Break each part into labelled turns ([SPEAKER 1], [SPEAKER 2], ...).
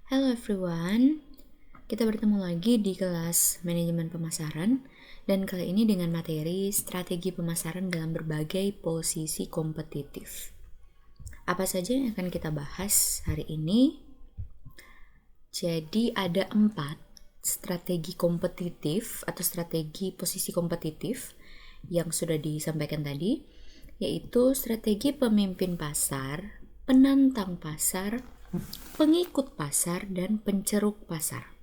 [SPEAKER 1] Hello everyone, kita bertemu lagi di kelas manajemen pemasaran dan kali ini dengan materi strategi pemasaran dalam berbagai posisi kompetitif. Apa saja yang akan kita bahas hari ini? Jadi ada 4 strategi kompetitif atau strategi posisi kompetitif yang sudah disampaikan tadi, yaitu strategi pemimpin pasar, penantang pasar, pengikut pasar, dan penceruk pasar.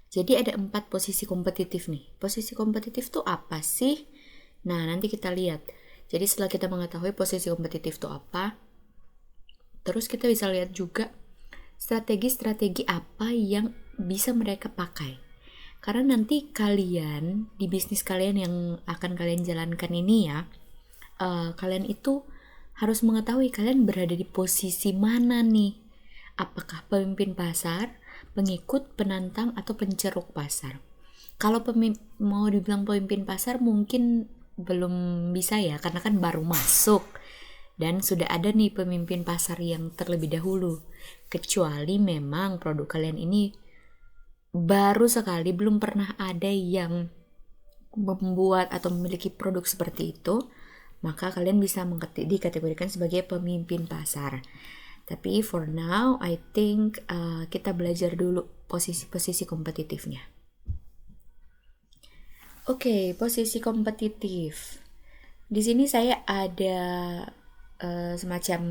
[SPEAKER 1] Jadi ada 4 posisi kompetitif nih. Posisi kompetitif tuh apa sih? Nah, nanti kita lihat. Jadi setelah kita mengetahui posisi kompetitif tuh apa, terus kita bisa lihat juga strategi-strategi apa yang bisa mereka pakai. Karena nanti kalian, di bisnis kalian yang akan kalian jalankan ini ya, kalian itu harus mengetahui kalian berada di posisi mana nih. Apakah pemimpin pasar, pengikut, penantang, atau penceruk pasar? Kalau mau dibilang pemimpin pasar mungkin belum bisa ya, karena kan baru masuk. Dan sudah ada nih pemimpin pasar yang terlebih dahulu. Kecuali memang produk kalian ini baru sekali, belum pernah ada yang membuat atau memiliki produk seperti itu, maka kalian bisa dikategorikan sebagai pemimpin pasar. Tapi for now, I think kita belajar dulu posisi-posisi kompetitifnya. Oke, posisi kompetitif. Di sini saya ada semacam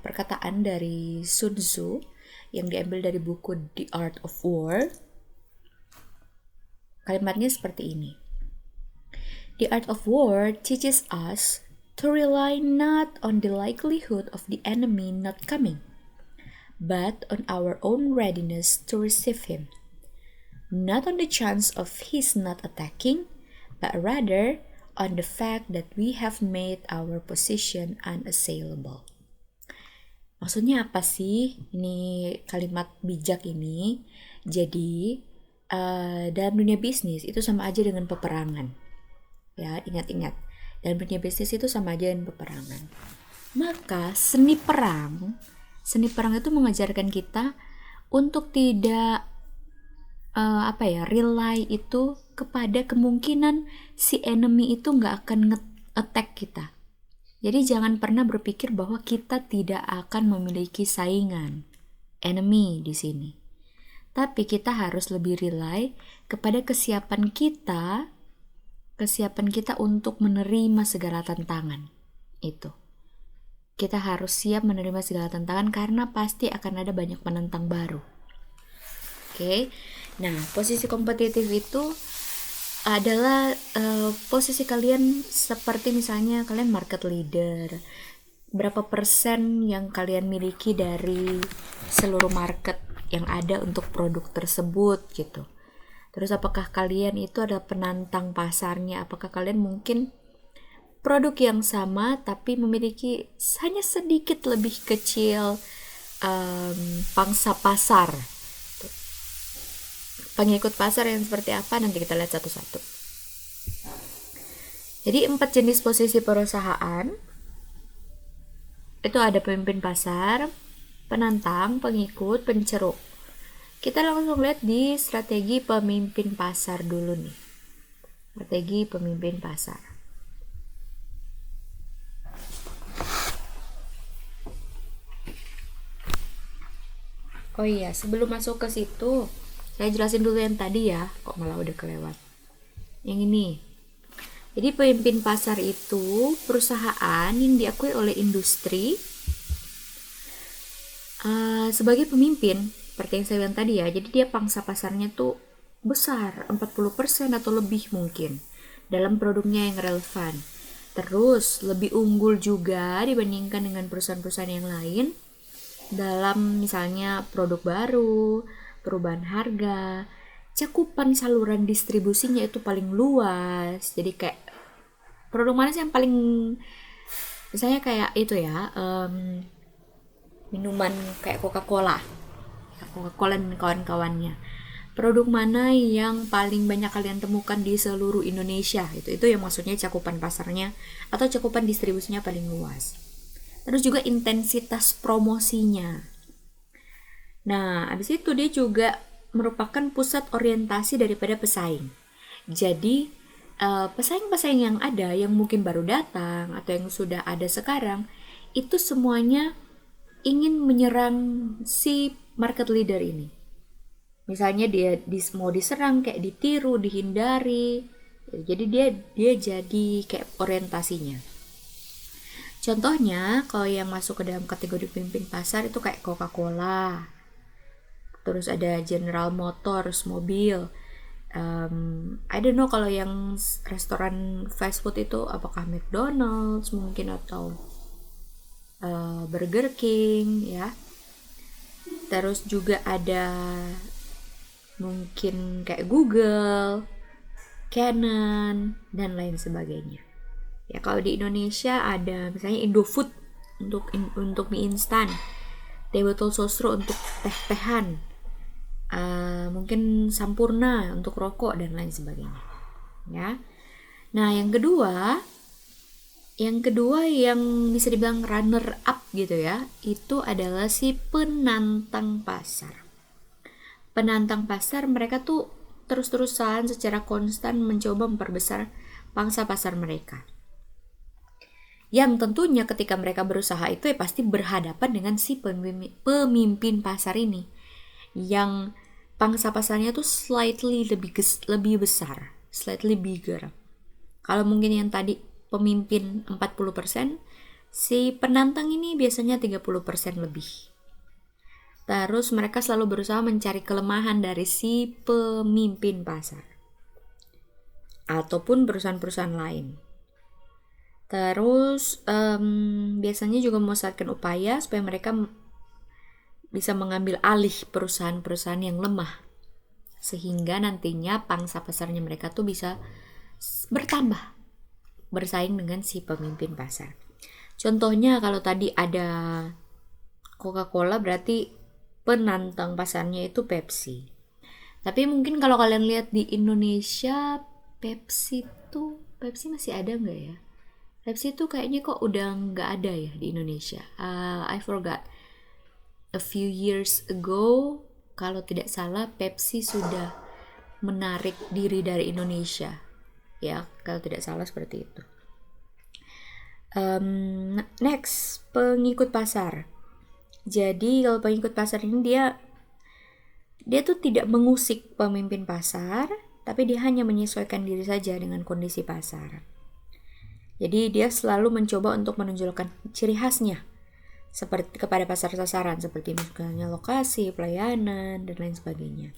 [SPEAKER 1] perkataan dari Sun Tzu yang diambil dari buku The Art of War. Kalimatnya seperti ini. The art of war teaches us to rely not on the likelihood of the enemy not coming, but on our own readiness to receive him. Not on the chance of his not attacking, but rather on the fact that we have made our position unassailable. Maksudnya apa sih ini kalimat bijak ini? Jadi dalam dunia bisnis itu sama aja dengan peperangan. Ya, ingat-ingat. Dalam dunia bisnis itu sama aja dengan peperangan. Maka seni perang itu mengajarkan kita untuk tidak rely itu kepada kemungkinan si enemy itu nggak akan nge-attack kita. Jadi jangan pernah berpikir bahwa kita tidak akan memiliki saingan, enemy di sini. Tapi kita harus lebih rely kepada kesiapan kita untuk menerima segala tantangan. Itu. Kita harus siap menerima segala tantangan karena pasti akan ada banyak penantang baru. Oke. Nah, posisi kompetitif itu adalah posisi kalian seperti misalnya kalian market leader. Berapa persen yang kalian miliki dari seluruh market yang ada untuk produk tersebut gitu. Terus apakah kalian itu ada penantang pasarnya? Apakah kalian mungkin produk yang sama tapi memiliki hanya sedikit lebih kecil pangsa pasar? Pengikut pasar yang seperti apa? Nanti kita lihat satu-satu. Jadi 4 jenis posisi perusahaan. Itu ada pemimpin pasar, penantang, pengikut, penceruk. Kita langsung lihat di strategi pemimpin pasar dulu nih. Strategi pemimpin pasar. Oh iya, sebelum masuk ke situ, saya jelasin dulu yang tadi ya. Kok malah udah kelewat. Yang ini. Jadi pemimpin pasar itu perusahaan yang diakui oleh industri sebagai pemimpin. Seperti yang saya bilang tadi ya, jadi dia pangsa pasarnya tuh besar, 40% atau lebih mungkin dalam produknya yang relevan. Terus lebih unggul juga dibandingkan dengan perusahaan-perusahaan yang lain dalam misalnya produk baru, perubahan harga, cakupan saluran distribusinya itu paling luas. Jadi kayak produk mana sih yang paling, misalnya kayak itu ya, minuman kayak Coca-Cola dan kawan-kawannya. Produk mana yang paling banyak kalian temukan di seluruh Indonesia? Itu yang maksudnya cakupan pasarnya atau cakupan distribusinya paling luas. Terus juga intensitas promosinya. Nah, habis itu dia juga merupakan pusat orientasi daripada pesaing. Jadi, pesaing-pesaing yang ada, yang mungkin baru datang atau yang sudah ada sekarang, itu semuanya ingin menyerang si market leader ini. Misalnya dia mau diserang, kayak ditiru, dihindari. Jadi dia jadi kayak orientasinya. Contohnya, kalau yang masuk ke dalam kategori pemimpin pasar itu kayak Coca-Cola, terus ada General Motors, mobil. I don't know kalau yang restoran fast food itu apakah McDonald's mungkin atau Burger King ya. Terus juga ada mungkin kayak Google, Canon, dan lain sebagainya. Ya kalau di Indonesia ada misalnya Indofood untuk mie instan, Dewoto Sosro untuk teh-tehan, mungkin Sampurna untuk rokok dan lain sebagainya. Ya. Nah yang kedua yang bisa dibilang runner up gitu ya, itu adalah si penantang pasar. Penantang pasar mereka tuh terus-terusan secara konstan mencoba memperbesar pangsa pasar mereka. Yang tentunya ketika mereka berusaha itu ya pasti berhadapan dengan si pemimpin pasar ini. Yang pangsa pasarnya tuh slightly lebih besar, slightly bigger. Kalau mungkin yang tadi pemimpin 40%, si penantang ini biasanya 30% lebih. Terus mereka selalu berusaha mencari kelemahan dari si pemimpin pasar ataupun perusahaan-perusahaan lain. Terus biasanya juga memusatkan upaya supaya mereka bisa mengambil alih perusahaan-perusahaan yang lemah, sehingga nantinya pangsa pasarnya mereka tuh bisa bertambah, bersaing dengan si pemimpin pasar. Contohnya kalau tadi ada Coca-Cola, berarti penantang pasarnya itu Pepsi. Tapi mungkin kalau kalian lihat di Indonesia, Pepsi masih ada nggak ya? Pepsi tuh kayaknya kok udah nggak ada ya di Indonesia. I forgot. A few years ago, kalau tidak salah, Pepsi sudah menarik diri dari Indonesia. Ya, kalau tidak salah seperti itu. Next, pengikut pasar. Jadi kalau pengikut pasar ini dia tuh tidak mengusik pemimpin pasar, tapi dia hanya menyesuaikan diri saja dengan kondisi pasar. Jadi dia selalu mencoba untuk menonjolkan ciri khasnya seperti kepada pasar sasaran, seperti misalnya lokasi, pelayanan, dan lain sebagainya.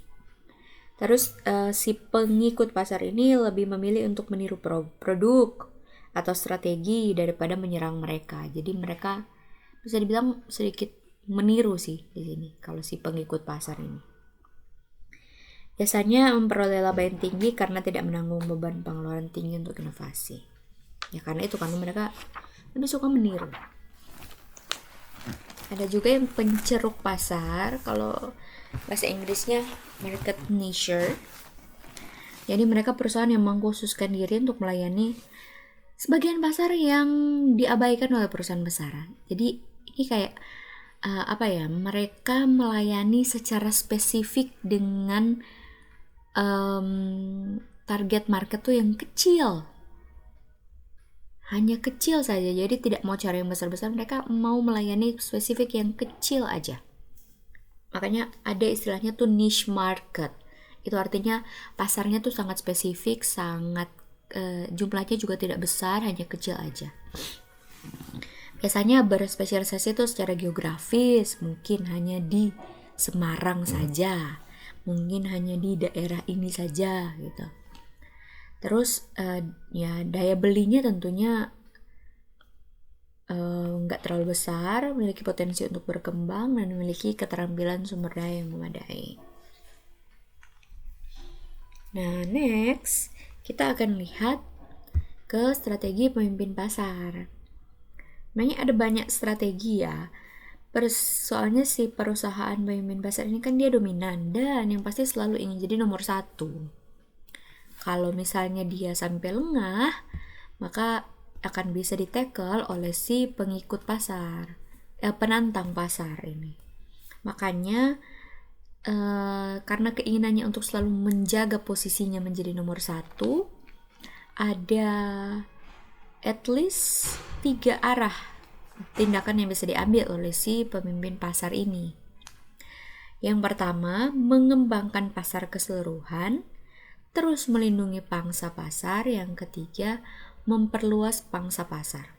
[SPEAKER 1] Terus si pengikut pasar ini lebih memilih untuk meniru produk atau strategi daripada menyerang mereka. Jadi mereka bisa dibilang sedikit meniru sih di sini kalau si pengikut pasar ini. Biasanya memperoleh laba yang tinggi karena tidak menanggung beban pengeluaran tinggi untuk inovasi. Ya karena itu, karena mereka lebih suka meniru. Ada juga yang penceruk pasar, kalau bahasa Inggrisnya market nicher. Jadi mereka perusahaan yang mengkhususkan diri untuk melayani sebagian pasar yang diabaikan oleh perusahaan besar. Jadi ini kayak mereka melayani secara spesifik dengan target market tuh yang kecil, hanya kecil saja. Jadi tidak mau cari yang besar-besar, mereka mau melayani spesifik yang kecil aja. Makanya ada istilahnya tuh niche market. Itu artinya pasarnya tuh sangat spesifik, sangat jumlahnya juga tidak besar, hanya kecil aja. Biasanya berspesialisasi itu secara geografis, mungkin hanya di Semarang saja, mungkin hanya di daerah ini saja gitu. Terus ya daya belinya tentunya nggak terlalu besar, memiliki potensi untuk berkembang dan memiliki keterampilan sumber daya yang memadai. Nah, next kita akan lihat ke strategi pemimpin pasar. Sebenarnya ada banyak strategi ya. Soalnya si perusahaan pemimpin pasar ini kan dia dominan dan yang pasti selalu ingin jadi nomor 1. Kalau misalnya dia sampai lengah, maka akan bisa ditackle oleh si pengikut pasar, penantang pasar ini. Makanya karena keinginannya untuk selalu menjaga posisinya menjadi nomor satu, ada at least 3 arah tindakan yang bisa diambil oleh si pemimpin pasar ini. Yang pertama, mengembangkan pasar keseluruhan, terus melindungi pangsa pasar. Yang ketiga, memperluas pangsa pasar.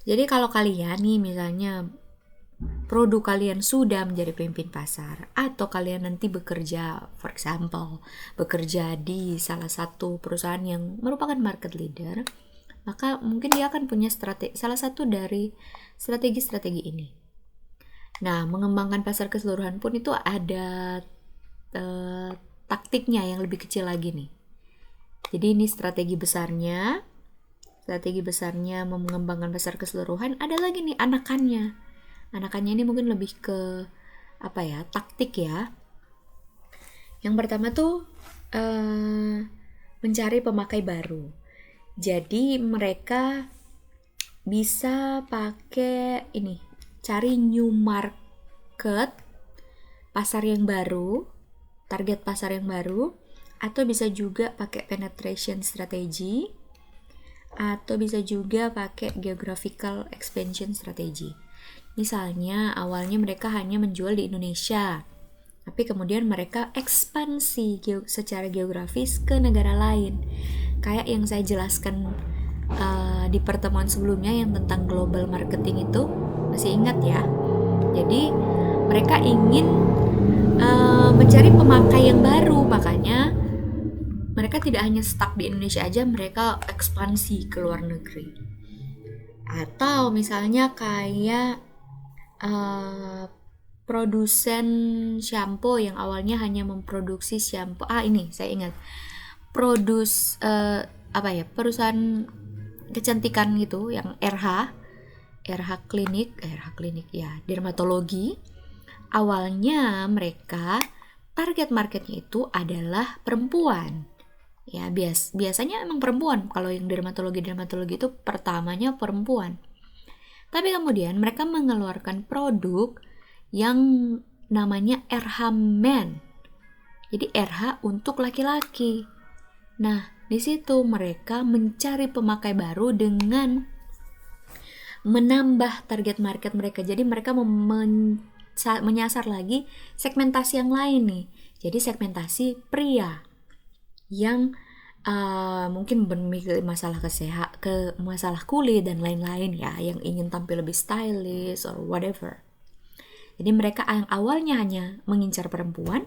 [SPEAKER 1] Jadi kalau kalian nih misalnya produk kalian sudah menjadi pemimpin pasar, atau kalian nanti bekerja, for example, bekerja di salah satu perusahaan yang merupakan market leader, maka mungkin dia akan punya salah satu dari strategi-strategi ini. Nah, mengembangkan pasar keseluruhan pun itu ada taktiknya yang lebih kecil lagi nih. Jadi ini strategi besarnya mengembangkan pasar keseluruhan. Ada lagi nih anakannya ini mungkin lebih ke taktik ya. Yang pertama tuh mencari pemakai baru. Jadi mereka bisa pakai ini, cari new market, pasar yang baru, target pasar yang baru, atau bisa juga pakai penetration strategy, atau bisa juga pakai geographical expansion strategy. Misalnya awalnya mereka hanya menjual di Indonesia, tapi kemudian mereka ekspansi secara geografis ke negara lain. Kayak yang saya jelaskan di pertemuan sebelumnya yang tentang global marketing itu, masih ingat ya? Jadi mereka ingin mencari pemakai yang baru, makanya mereka tidak hanya stuck di Indonesia aja, mereka ekspansi ke luar negeri. Atau misalnya kayak produsen shampoo yang awalnya hanya memproduksi shampoo. Ini saya ingat. Perusahaan kecantikan gitu yang RH klinik ya, dermatologi. Awalnya mereka target marketnya itu adalah perempuan. Ya, biasanya emang perempuan. Kalau yang dermatologi itu pertamanya perempuan. Tapi kemudian mereka mengeluarkan produk yang namanya RH Men. Jadi RH untuk laki-laki. Nah, di situ mereka mencari pemakai baru dengan menambah target market mereka. Jadi mereka menyasar lagi segmentasi yang lain nih. Jadi segmentasi pria yang mungkin bermikir masalah masalah kulit dan lain-lain ya, yang ingin tampil lebih stylish or whatever. Jadi mereka yang awalnya hanya mengincar perempuan,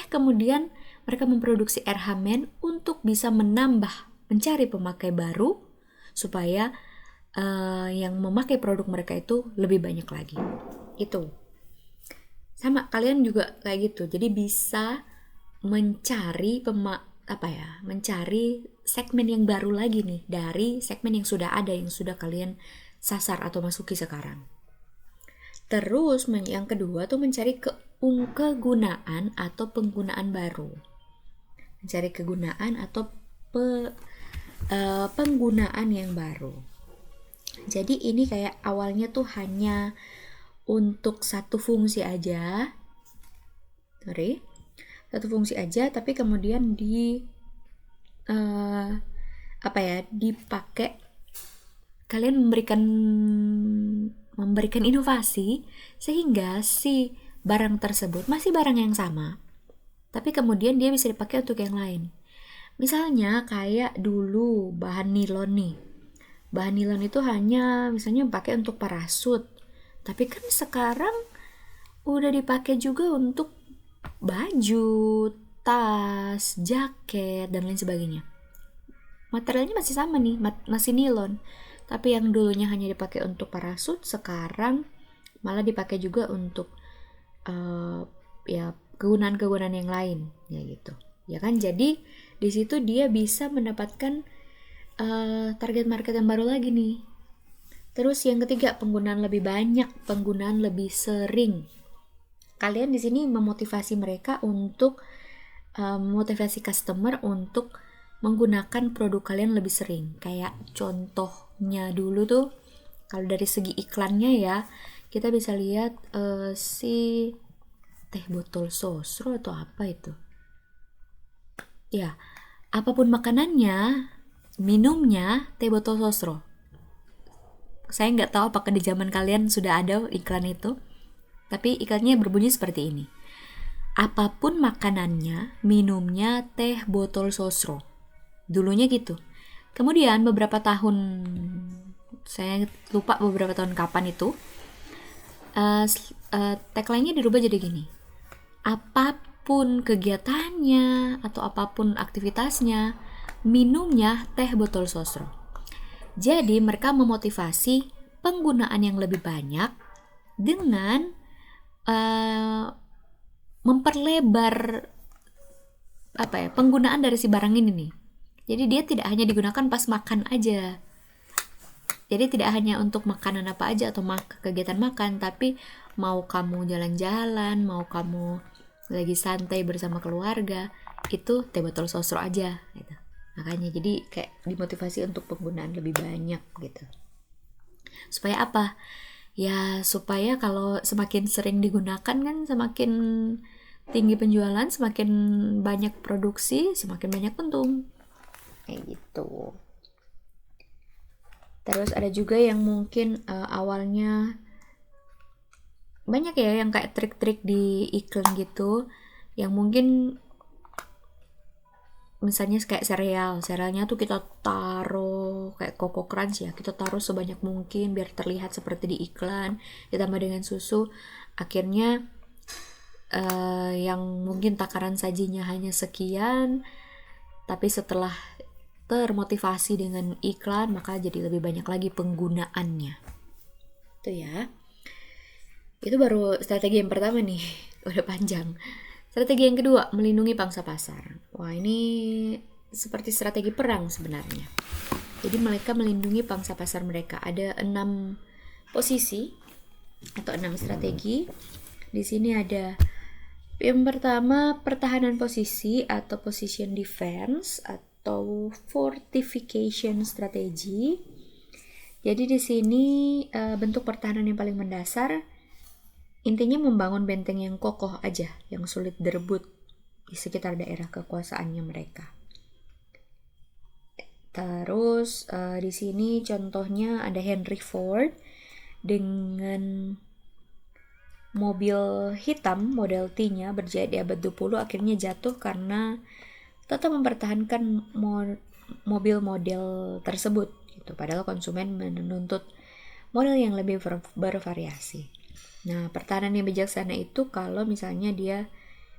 [SPEAKER 1] kemudian mereka memproduksi RH Men untuk bisa mencari pemakai baru supaya yang memakai produk mereka itu lebih banyak lagi. Itu sama, kalian juga kayak gitu. Jadi bisa mencari mencari segmen yang baru lagi nih dari segmen yang sudah ada, yang sudah kalian sasar atau masuki sekarang. Terus yang kedua tuh mencari kegunaan atau penggunaan baru. Mencari kegunaan atau penggunaan yang baru. Jadi ini kayak awalnya tuh hanya untuk satu fungsi aja. Satu fungsi aja, tapi kemudian dipakai, kalian memberikan inovasi sehingga si barang tersebut masih barang yang sama, tapi kemudian dia bisa dipakai untuk yang lain. Misalnya kayak dulu bahan nilon nih. Bahan nilon itu hanya misalnya pakai untuk parasut, tapi kan sekarang udah dipakai juga untuk baju, tas, jaket, dan lain sebagainya. Materialnya masih sama nih, masih nilon. Tapi yang dulunya hanya dipakai untuk parasut, sekarang malah dipakai juga untuk kegunaan-kegunaan yang lain, ya gitu. Ya kan, jadi di situ dia bisa mendapatkan target market yang baru lagi nih. Terus yang ketiga, penggunaan lebih banyak, penggunaan lebih sering. Kalian di sini memotivasi mereka untuk memotivasi customer untuk menggunakan produk kalian lebih sering. Kayak contohnya dulu tuh, kalau dari segi iklannya ya, kita bisa lihat si teh botol sosro atau apa itu? Ya, apapun makanannya, minumnya teh botol sosro. Saya nggak tahu apakah di zaman kalian sudah ada iklan itu, tapi iklannya berbunyi seperti ini. Apapun makanannya, minumnya teh botol sosro. Dulunya gitu. Kemudian beberapa tahun, saya lupa beberapa tahun kapan itu, tagline-nya dirubah jadi gini. Apapun kegiatannya atau apapun aktivitasnya, minumnya teh botol sosro. Jadi mereka memotivasi penggunaan yang lebih banyak dengan memperlebar penggunaan dari si barang ini nih. Jadi dia tidak hanya digunakan pas makan aja. Jadi tidak hanya untuk makanan apa aja atau kegiatan makan, tapi mau kamu jalan-jalan, mau kamu lagi santai bersama keluarga, itu teh botol sosro aja gitu. Makanya jadi kayak dimotivasi untuk penggunaan lebih banyak gitu. Supaya apa? Ya supaya kalau semakin sering digunakan kan semakin tinggi penjualan, semakin banyak produksi, semakin banyak untung. Kayak gitu. Terus ada juga yang mungkin awalnya banyak ya yang kayak trik-trik di iklan gitu, yang mungkin misalnya kayak serealnya tuh kita taruh kayak Coco Crunch ya, kita taruh sebanyak mungkin biar terlihat seperti di iklan, ditambah dengan susu, akhirnya yang mungkin takaran sajinya hanya sekian, tapi setelah termotivasi dengan iklan maka jadi lebih banyak lagi penggunaannya. Itu ya. Itu baru strategi yang pertama nih. Udah panjang. Strategi yang kedua, melindungi pangsa pasar. Wah, ini seperti strategi perang sebenarnya. Jadi mereka melindungi pangsa pasar mereka. Ada 6 posisi atau 6 strategi. Di sini ada yang pertama, pertahanan posisi atau position defense atau fortification strategy. Jadi di sini bentuk pertahanan yang paling mendasar intinya membangun benteng yang kokoh aja, yang sulit direbut di sekitar daerah kekuasaannya mereka. Terus di sini contohnya ada Henry Ford dengan mobil hitam model T-nya berjaya di abad 20 akhirnya jatuh karena tetap mempertahankan mobil model tersebut gitu. Padahal konsumen menuntut model yang lebih bervariasi. Nah, pertahanan yang bijaksana itu kalau misalnya dia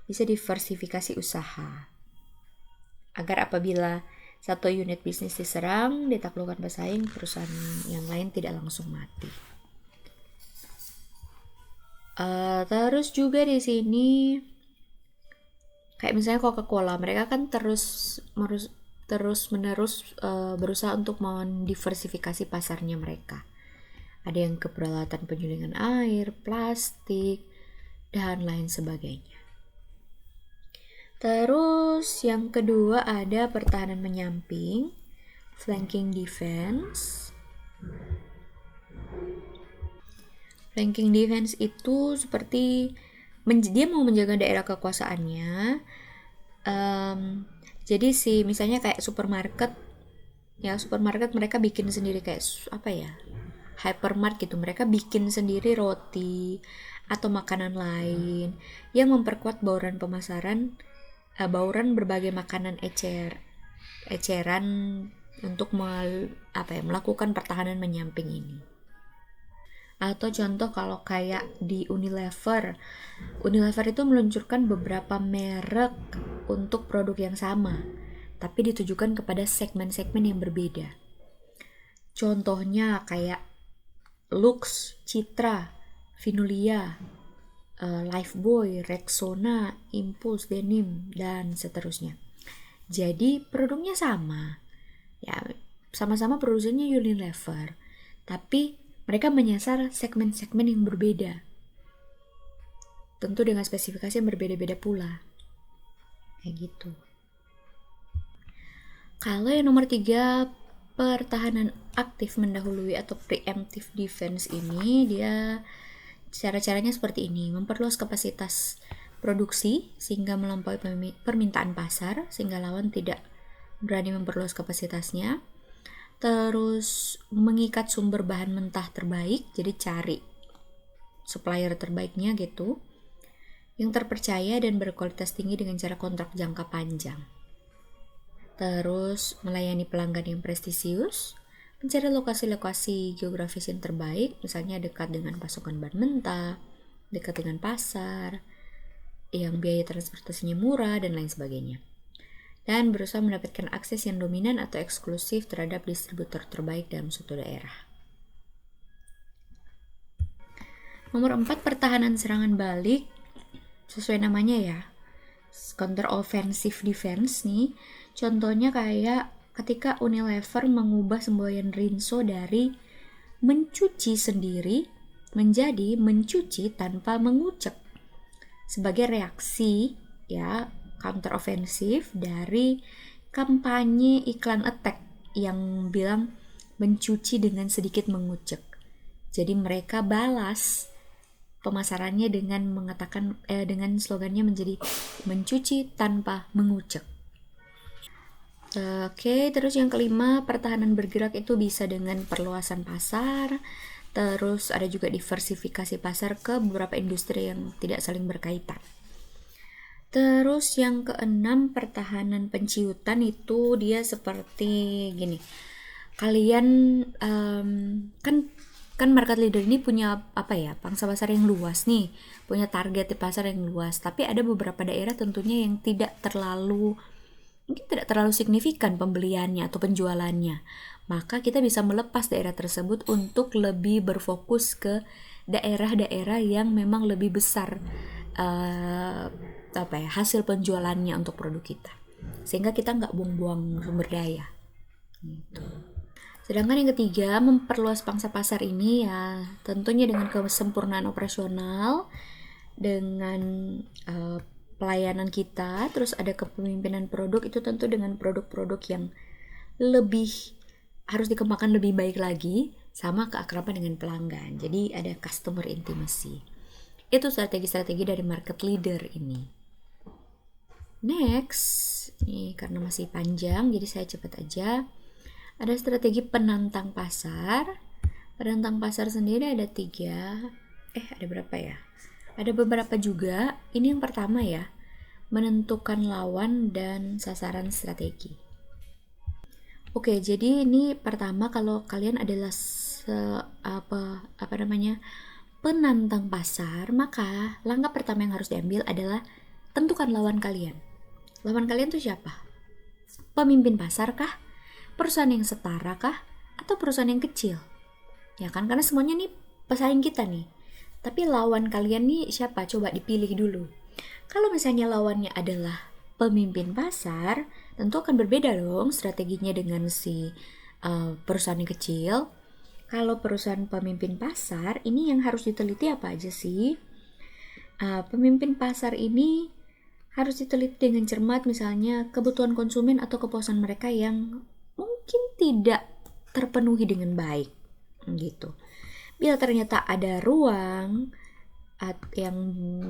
[SPEAKER 1] bisa diversifikasi usaha. Agar apabila satu unit bisnis diserang, ditaklukkan pesaing, perusahaan yang lain tidak langsung mati. Terus juga di sini kayak misalnya Coca-Cola, mereka kan terus menerus berusaha untuk mendiversifikasi pasarnya mereka. Ada yang ke peralatan penyulingan air, plastik, dan lain sebagainya. Terus yang kedua ada pertahanan menyamping, flanking defense. Flanking defense itu seperti dia mau menjaga daerah kekuasaannya. Jadi misalnya kayak supermarket mereka bikin sendiri kayak hypermart gitu, mereka bikin sendiri roti atau makanan lain yang memperkuat bauran pemasaran, bauran berbagai makanan eceran untuk melakukan pertahanan menyamping ini. Atau contoh kalau kayak di Unilever itu meluncurkan beberapa merek untuk produk yang sama, tapi ditujukan kepada segmen-segmen yang berbeda. Contohnya kayak Lux, Citra, Vinulia, Lifebuoy, Rexona, Impulse, Denim, dan seterusnya. Jadi produknya sama, ya sama-sama produsennya Unilever, tapi mereka menyasar segmen-segmen yang berbeda. Tentu dengan spesifikasi yang berbeda-beda pula. Kayak gitu. Kalau yang nomor 3, pertahanan aktif mendahului atau preemptive defense ini, dia cara-caranya seperti ini. Memperluas kapasitas produksi sehingga melampaui permintaan pasar sehingga lawan tidak berani memperluas kapasitasnya. Terus mengikat sumber bahan mentah terbaik, jadi cari supplier terbaiknya gitu, yang terpercaya dan berkualitas tinggi dengan cara kontrak jangka panjang. Terus melayani pelanggan yang prestisius, mencari lokasi-lokasi geografis yang terbaik, misalnya dekat dengan pasokan bahan mentah, dekat dengan pasar, yang biaya transportasinya murah, dan lain sebagainya. Dan berusaha mendapatkan akses yang dominan atau eksklusif terhadap distributor terbaik dalam suatu daerah. Nomor 4, pertahanan serangan balik. Sesuai namanya ya, counter offensive defense nih. Contohnya kayak ketika Unilever mengubah semboyan Rinso dari mencuci sendiri menjadi mencuci tanpa mengucek sebagai reaksi ya, counter offensive dari kampanye iklan attack yang bilang mencuci dengan sedikit mengucek. Jadi mereka balas pemasarannya dengan mengatakan dengan slogannya menjadi mencuci tanpa mengucek. Oke, terus yang kelima, pertahanan bergerak itu bisa dengan perluasan pasar. Terus ada juga diversifikasi pasar ke beberapa industri yang tidak saling berkaitan. Terus yang keenam, pertahanan penciutan itu dia seperti gini. Kalian kan market leader ini punya pangsa pasar yang luas nih, punya target di pasar yang luas. Tapi ada beberapa daerah tentunya yang mungkin tidak terlalu signifikan pembeliannya atau penjualannya. Maka kita bisa melepas daerah tersebut untuk lebih berfokus ke daerah-daerah yang memang lebih besar hasil penjualannya untuk produk kita, sehingga kita nggak buang-buang sumber daya gitu. Sedangkan yang ketiga, memperluas pangsa pasar ini ya tentunya dengan kesempurnaan operasional, dengan pelayanan kita, terus ada kepemimpinan produk, itu tentu dengan produk-produk yang lebih harus dikembangkan lebih baik lagi, sama keakraban dengan pelanggan. Jadi ada customer intimacy. Itu strategi-strategi dari market leader ini. Next, ini karena masih panjang jadi saya cepat aja. Ada strategi penantang pasar. Penantang pasar sendiri ada 3. Ada berapa ya? Ada beberapa juga. Ini yang pertama ya, menentukan lawan dan sasaran strategi. Oke, jadi ini pertama, kalau kalian adalah penantang pasar, maka langkah pertama yang harus diambil adalah tentukan lawan kalian. Lawan kalian tuh siapa? Pemimpin pasar kah? Perusahaan yang setara kah? Atau perusahaan yang kecil? Ya kan, karena semuanya nih pesaing kita nih. Tapi lawan kalian nih siapa? Coba dipilih dulu. Kalau misalnya lawannya adalah pemimpin pasar, tentu akan berbeda dong strateginya dengan si perusahaan yang kecil. Kalau perusahaan pemimpin pasar, ini yang harus diteliti apa aja sih? Pemimpin pasar ini harus diteliti dengan cermat, misalnya kebutuhan konsumen atau kepuasan mereka yang mungkin tidak terpenuhi dengan baik gitu. Bila ternyata ada ruang yang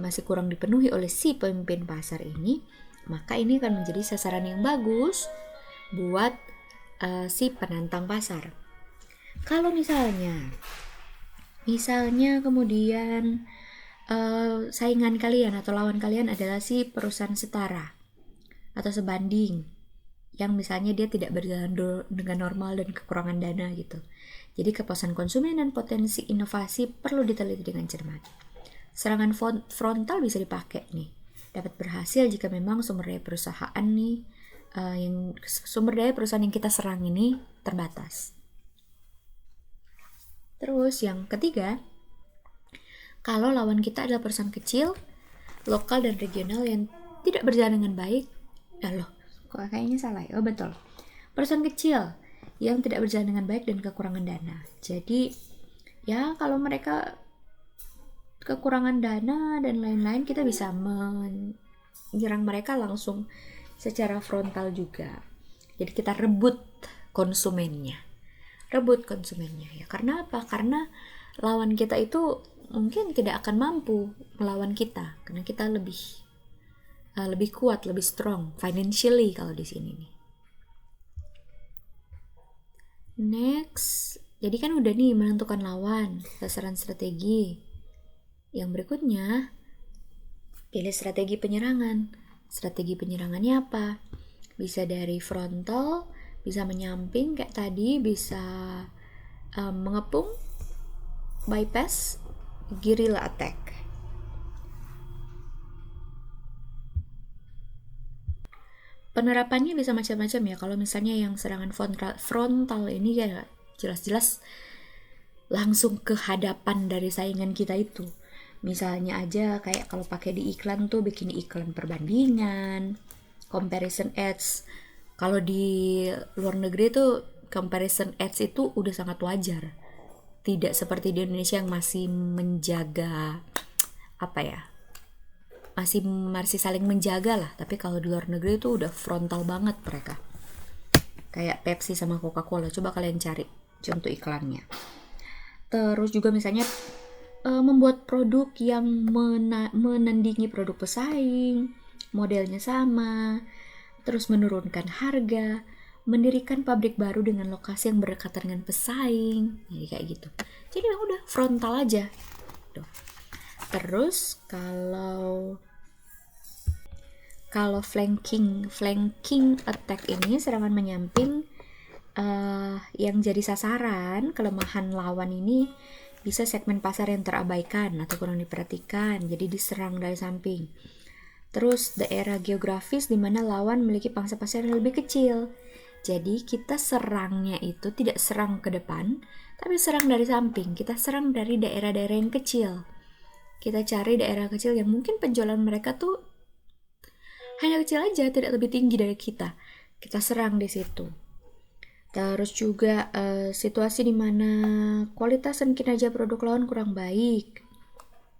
[SPEAKER 1] masih kurang dipenuhi oleh si pemimpin pasar ini, maka ini akan menjadi sasaran yang bagus buat si penantang pasar. Kalau misalnya kemudian saingan kalian atau lawan kalian adalah si perusahaan setara atau sebanding, yang misalnya dia tidak berjalan dengan normal dan kekurangan dana gitu. Jadi kepuasan konsumen dan potensi inovasi perlu diteliti dengan cermat. Serangan frontal bisa dipakai nih, dapat berhasil jika memang sumber daya perusahaan yang kita serang ini terbatas. Terus yang ketiga, kalau lawan kita adalah perusahaan kecil, lokal dan regional yang tidak berjalan dengan baik, kok kayaknya salah ya? Oh betul, perusahaan kecil yang tidak berjalan dengan baik dan kekurangan dana. Jadi ya kalau mereka kekurangan dana dan lain-lain, kita bisa menyerang mereka langsung secara frontal juga. Jadi kita rebut konsumennya ya. Karena apa? Karena lawan kita itu mungkin tidak akan mampu melawan kita karena kita lebih lebih kuat, lebih strong financially kalau di sini nih. Next, jadi kan udah nih menentukan lawan, sasaran strategi. Yang berikutnya, pilih strategi penyerangan. Strategi penyerangannya apa? Bisa dari frontal, bisa menyamping kayak tadi, bisa mengepung, bypass, guerrilla attack. Penerapannya bisa macam-macam ya. Kalau misalnya yang serangan frontal ini ya jelas-jelas langsung ke hadapan dari saingan kita itu. Misalnya aja kayak kalau pakai di iklan tuh bikin iklan perbandingan, comparison ads. Kalau di luar negeri tuh comparison ads itu udah sangat wajar. Tidak seperti di Indonesia yang masih menjaga apa ya? Masih saling menjaga lah. Tapi kalau di luar negeri itu udah frontal banget mereka. Kayak Pepsi sama Coca-Cola. Coba kalian cari contoh iklannya. Terus juga misalnya membuat produk yang menandingi produk pesaing, modelnya sama, terus menurunkan harga, mendirikan pabrik baru dengan lokasi yang berdekatan dengan pesaing, jadi kayak gitu. Jadi udah frontal aja. Tuh. Terus kalau flanking attack ini serangan menyamping, yang jadi sasaran kelemahan lawan ini bisa segmen pasar yang terabaikan atau kurang diperhatikan, jadi diserang dari samping. Terus daerah geografis di mana lawan memiliki pangsa pasar yang lebih kecil. Jadi kita serangnya itu tidak serang ke depan, tapi serang dari samping. Kita serang dari daerah-daerah yang kecil. Kita cari daerah kecil yang mungkin penjualan mereka tuh hanya kecil aja, tidak lebih tinggi dari kita. Kita serang di situ. Terus juga situasi di mana kualitas dan kinerja produk lawan kurang baik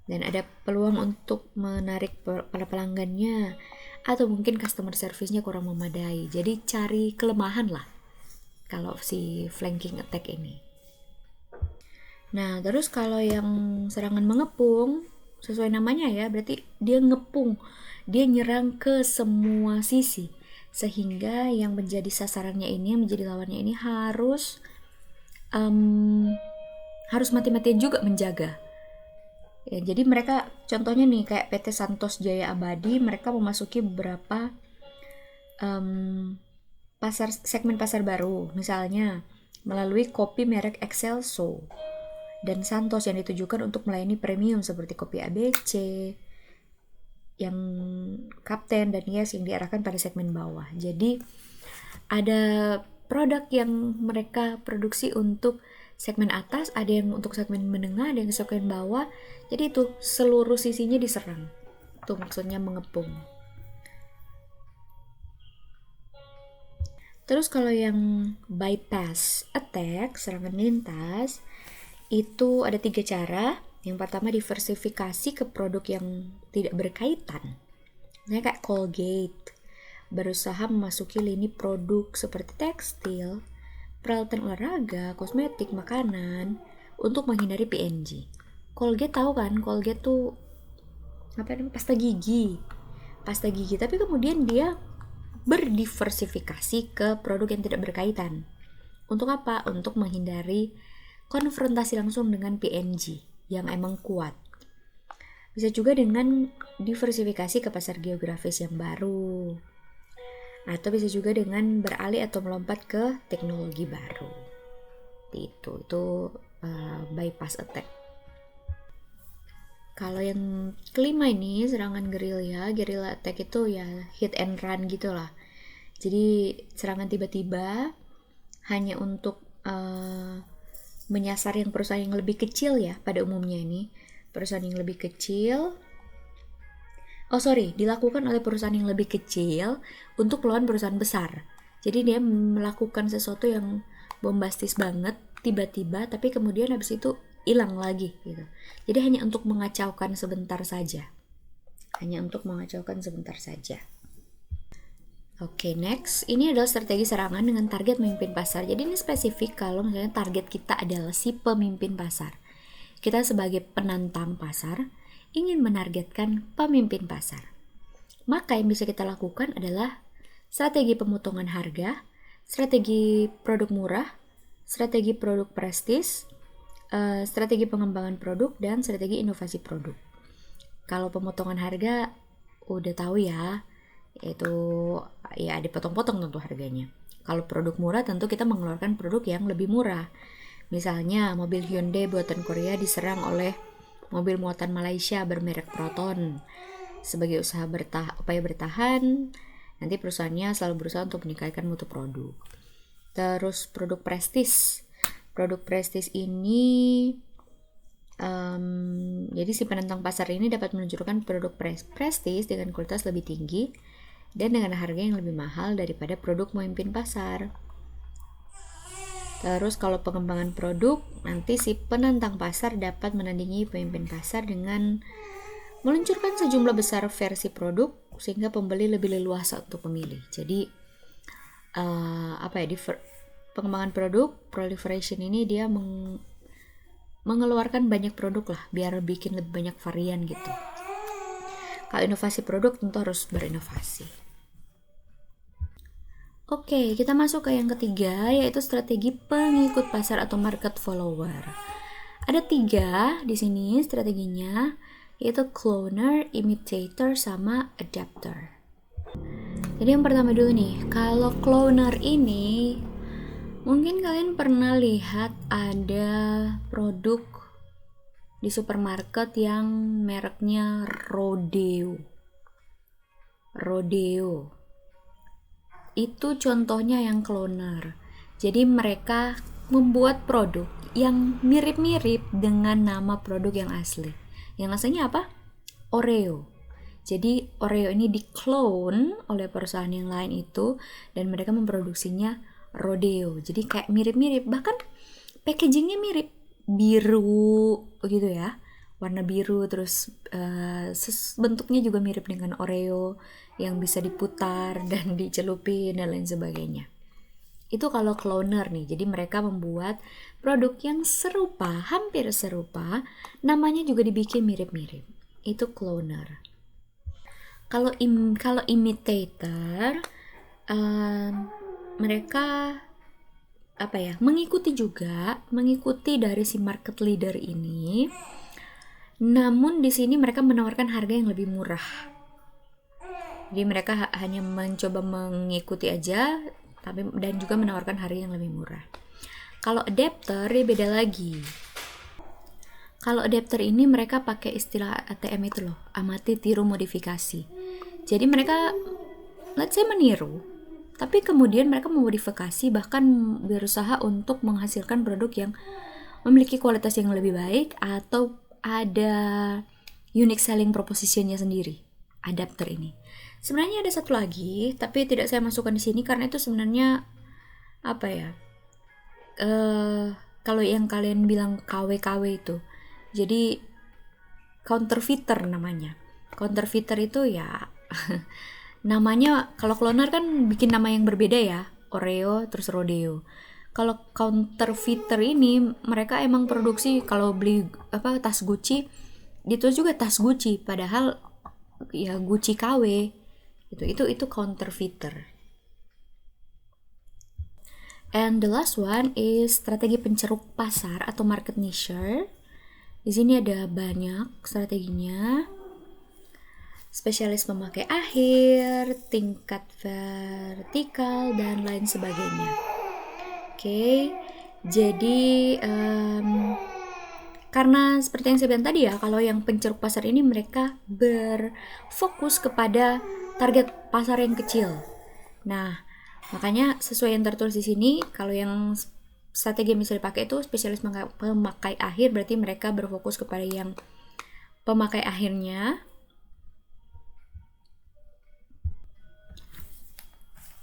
[SPEAKER 1] dan ada peluang untuk menarik para pelanggannya, atau mungkin customer service-nya kurang memadai. Jadi cari kelemahan lah kalau si flanking attack ini. Nah, terus kalau yang serangan mengepung, sesuai namanya ya, berarti dia ngepung. Dia nyerang ke semua sisi. Sehingga yang menjadi sasarannya ini, yang menjadi lawannya ini harus mati-matian juga menjaga. Ya, jadi mereka contohnya nih kayak PT Santos Jaya Abadi, mereka memasuki beberapa segmen pasar baru, misalnya melalui kopi merek Excelso dan Santos yang ditujukan untuk melayani premium seperti kopi ABC, yang Kapten dan Yes yang diarahkan pada segmen bawah. Jadi ada produk yang mereka produksi untuk segmen atas, ada yang untuk segmen menengah, ada yang segmen bawah. Jadi itu seluruh sisinya diserang. Itu maksudnya mengepung. Terus kalau yang bypass attack, serangan lintas, itu ada 3 cara. Yang pertama diversifikasi ke produk yang tidak berkaitan. Misalnya kayak Colgate berusaha memasuki lini produk seperti tekstil, peralatan olahraga, kosmetik, makanan untuk menghindari P&G. Colgate tahu kan? Colgate tuh pasta gigi, tapi kemudian dia berdiversifikasi ke produk yang tidak berkaitan. Untuk apa? Untuk menghindari konfrontasi langsung dengan P&G yang emang kuat. Bisa juga dengan diversifikasi ke pasar geografis yang baru. Atau bisa juga dengan beralih atau melompat ke teknologi baru. Itu bypass attack. Kalau yang kelima ini serangan guerrilla attack itu ya hit and run gitu lah. Jadi serangan tiba-tiba hanya untuk menyasar yang perusahaan yang lebih kecil ya pada umumnya ini. Perusahaan yang lebih kecil dilakukan oleh perusahaan yang lebih kecil untuk melawan perusahaan besar. Jadi dia melakukan sesuatu yang bombastis banget, tiba-tiba, tapi kemudian habis itu hilang lagi gitu. Jadi hanya untuk mengacaukan sebentar saja. Oke, next. Ini adalah strategi serangan dengan target memimpin pasar. Jadi ini spesifik kalau misalnya target kita adalah si pemimpin pasar. Kita sebagai penantang pasar ingin menargetkan pemimpin pasar. Maka yang bisa kita lakukan adalah strategi pemotongan harga, strategi produk murah, strategi produk prestis, strategi pengembangan produk, dan strategi inovasi produk. Kalau pemotongan harga udah tahu ya, yaitu ya dipotong-potong tentu harganya. Kalau produk murah tentu kita mengeluarkan produk yang lebih murah. Misalnya mobil Hyundai buatan Korea diserang oleh mobil muatan Malaysia bermerek Proton. Sebagai upaya bertahan, nanti perusahaannya selalu berusaha untuk meningkatkan mutu produk. Terus produk prestis. Produk prestis ini jadi si penentang pasar ini dapat meluncurkan produk prestis dengan kualitas lebih tinggi dan dengan harga yang lebih mahal daripada produk pemimpin pasar. Terus kalau pengembangan produk, nanti si penantang pasar dapat menandingi pemimpin pasar dengan meluncurkan sejumlah besar versi produk sehingga pembeli lebih leluasa untuk memilih. Jadi pengembangan produk proliferation ini dia mengeluarkan banyak produk lah biar bikin lebih banyak varian gitu. Kalau inovasi produk tentu harus berinovasi. Oke, kita masuk ke yang ketiga, yaitu strategi pengikut pasar atau market follower. Ada 3 di sini strateginya, yaitu cloner, imitator, sama adapter. Jadi yang pertama dulu nih, kalau cloner ini mungkin kalian pernah lihat ada produk di supermarket yang mereknya Rodeo. Itu contohnya yang cloner. Jadi mereka membuat produk yang mirip-mirip dengan nama produk yang asli. Yang aslinya apa? Oreo. Jadi Oreo ini di-clone oleh perusahaan yang lain itu dan mereka memproduksinya Rodeo. Jadi kayak mirip-mirip, bahkan packagingnya mirip, biru gitu ya, warna biru, terus bentuknya juga mirip dengan Oreo yang bisa diputar dan dicelupin dan lain sebagainya. Itu kalau cloner nih, jadi mereka membuat produk yang serupa, hampir serupa, namanya juga dibikin mirip-mirip. Itu cloner. Kalau imitator, mereka mengikuti dari si market leader ini, namun di sini mereka menawarkan harga yang lebih murah. Jadi mereka hanya mencoba mengikuti aja, dan juga menawarkan harga yang lebih murah. Kalau adapter ya beda lagi. Kalau adapter ini mereka pakai istilah ATM itu loh, amati tiru modifikasi. Jadi mereka let's say meniru, tapi kemudian mereka memodifikasi, bahkan berusaha untuk menghasilkan produk yang memiliki kualitas yang lebih baik atau ada unique selling propositionnya sendiri. Adapter ini. Sebenarnya ada satu lagi, tapi tidak saya masukkan di sini karena itu sebenarnya kalau yang kalian bilang KW itu, jadi counterfeiter namanya. Counterfeiter itu ya namanya, kalau cloner kan bikin nama yang berbeda ya, Oreo terus Rodeo. Kalau counterfeiter ini mereka emang produksi, kalau beli tas Gucci itu juga tas Gucci, padahal ya Gucci KW. Itu counterfeiter. And the last one is strategi penceruk pasar atau market niche. Di sini ada banyak strateginya. Spesialis pemakai akhir, tingkat vertikal, dan lain sebagainya. Oke, jadi karena seperti yang saya bilang tadi ya, kalau yang penceruk pasar ini mereka berfokus kepada target pasar yang kecil. Nah, makanya sesuai yang tertulis di sini, kalau yang strategi yang bisa dipakai itu spesialis pemakai akhir, berarti mereka berfokus kepada yang pemakai akhirnya.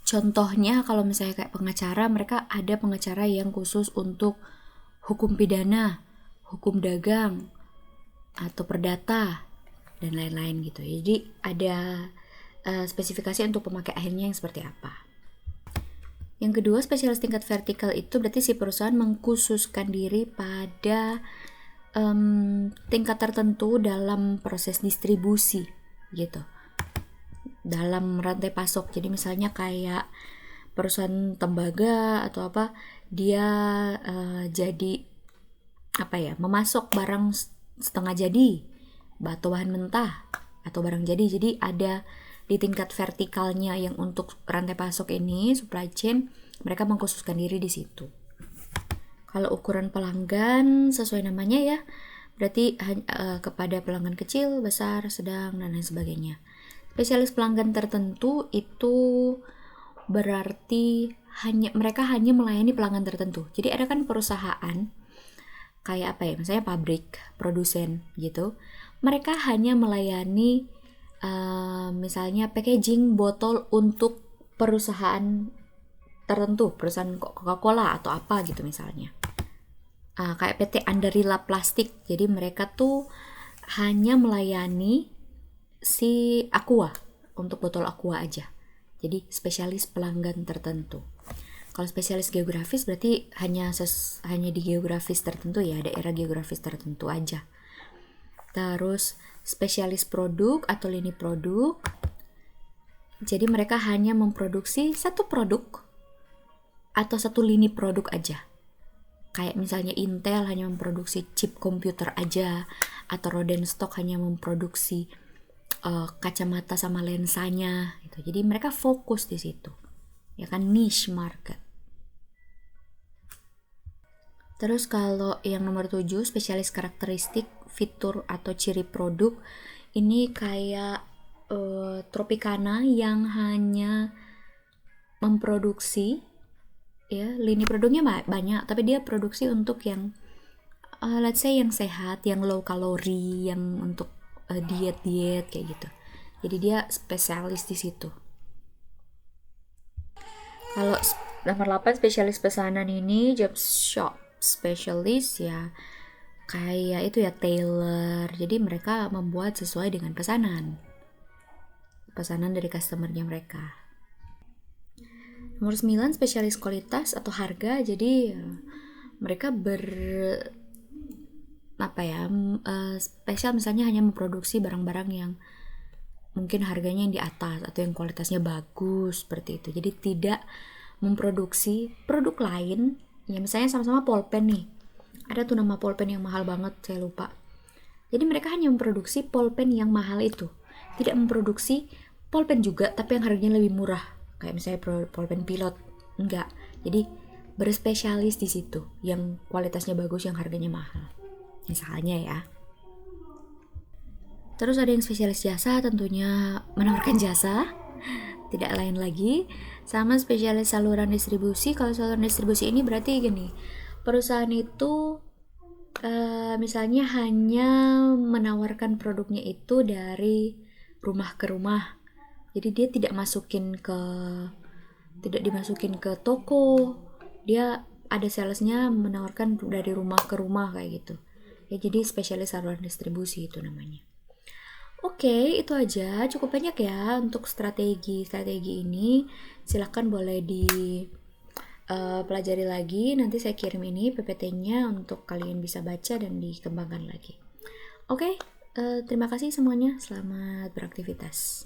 [SPEAKER 1] Contohnya kalau misalnya kayak pengacara, mereka ada pengacara yang khusus untuk hukum pidana, hukum dagang, atau perdata, dan lain-lain gitu. Jadi ada spesifikasi untuk pemakai akhirnya yang seperti apa. Yang kedua, spesialis tingkat vertikal itu berarti si perusahaan mengkhususkan diri pada tingkat tertentu dalam proses distribusi gitu. dalam rantai pasok. Jadi misalnya kayak perusahaan tembaga atau apa, dia jadi apa ya, memasok barang setengah jadi atau bahan mentah atau barang jadi ada di tingkat vertikalnya yang untuk rantai pasok ini, supply chain, mereka mengkhususkan diri di situ. Kalau ukuran pelanggan sesuai namanya ya, berarti kepada pelanggan kecil, besar, sedang, dan lain sebagainya. Spesialis pelanggan tertentu itu berarti mereka hanya melayani pelanggan tertentu. Jadi ada kan perusahaan kayak apa ya, misalnya pabrik, produsen gitu, mereka hanya melayani misalnya packaging botol untuk perusahaan tertentu, perusahaan Coca-Cola atau apa gitu misalnya. Kayak PT Andarila Plastik, jadi mereka tuh hanya melayani si Aqua, untuk botol Aqua aja. Jadi spesialis pelanggan tertentu. Kalau spesialis geografis berarti hanya di geografis tertentu ya, daerah geografis tertentu aja. Terus spesialis produk atau lini produk, jadi mereka hanya memproduksi satu produk atau satu lini produk aja. Kayak misalnya Intel hanya memproduksi chip komputer aja, atau Rodenstock hanya memproduksi kacamata sama lensanya gitu. Jadi mereka fokus di situ. Ya kan, niche market. Terus kalau yang nomor 7, spesialis karakteristik, fitur atau ciri produk, ini kayak Tropicana yang hanya memproduksi ya, lini produknya banyak, tapi dia produksi untuk yang let's say yang sehat, yang low kalori, yang untuk diet kayak gitu. Jadi dia spesialis di situ. Kalau nomor 8, spesialis pesanan ini job shop specialist ya, kayak itu ya, tailor. Jadi mereka membuat sesuai dengan pesanan dari customernya mereka. Nomor 9, spesialis kualitas atau harga. Jadi mereka spesial misalnya hanya memproduksi barang-barang yang mungkin harganya yang di atas atau yang kualitasnya bagus, seperti itu. Jadi tidak memproduksi produk lain ya, misalnya sama-sama pulpen nih, ada tuh nama pulpen yang mahal banget, saya lupa. Jadi mereka hanya memproduksi pulpen yang mahal itu, tidak memproduksi pulpen juga tapi yang harganya lebih murah, kayak misalnya pulpen pilot, enggak. Jadi berspesialis di situ, yang kualitasnya bagus, yang harganya mahal, misalnya ya. Terus ada yang spesialis jasa, tentunya menawarkan jasa, tidak lain lagi sama spesialis saluran distribusi. Kalau saluran distribusi ini berarti gini, perusahaan itu misalnya hanya menawarkan produknya itu dari rumah ke rumah. Jadi dia tidak dimasukin ke toko, dia ada salesnya menawarkan dari rumah ke rumah kayak gitu ya. Jadi spesialis saluran distribusi itu namanya. Oke, itu aja, cukup banyak ya untuk strategi ini. Silahkan boleh pelajari lagi, nanti saya kirim ini PPT-nya untuk kalian bisa baca dan dikembangkan lagi. Oke, terima kasih semuanya, selamat beraktivitas.